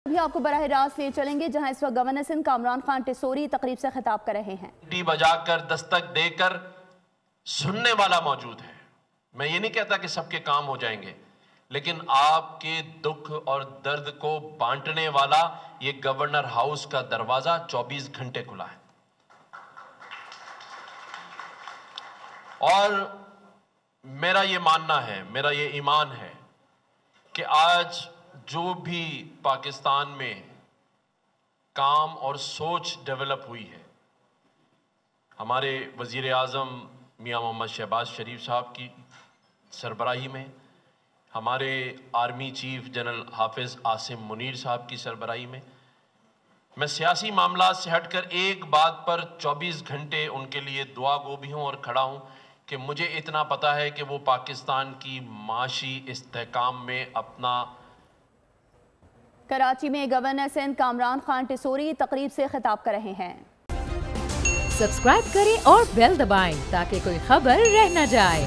अभी आपको बराह रास्त ले चलेंगे जहां इस वक्त गवर्नर सिंध कामरान खान टिसोरी तकरीब से खिताब कर रहे हैं। टी बजाकर दस्तक देकर सुनने वाला मौजूद है। मैं ये नहीं कहता कि सबके काम हो जाएंगे, लेकिन आपके दुख और दर्द को बांटने वाला ये गवर्नर हाउस का दरवाजा 24 घंटे खुला है। और मेरा ये मानना है, मेरा ये ईमान है कि आज जो भी पाकिस्तान में काम और सोच डेवलप हुई है, हमारे वज़ीर आज़म मियां मोहम्मद शहबाज शरीफ साहब की सरबराही में, हमारे आर्मी चीफ जनरल हाफिज़ आसिम मुनीर साहब की सरबराही में, मैं सियासी मामला से हटकर एक बात पर 24 घंटे उनके लिए दुआ गो भी हूँ और खड़ा हूँ कि मुझे इतना पता है कि वो पाकिस्तान की माशी इस्तेहकाम में अपना। कराची में गवर्नर सिंध कामरान खान टिसोरी तकरीब से खिताब कर रहे हैं। सब्सक्राइब करें और बेल दबाएं ताकि कोई खबर रह न जाए।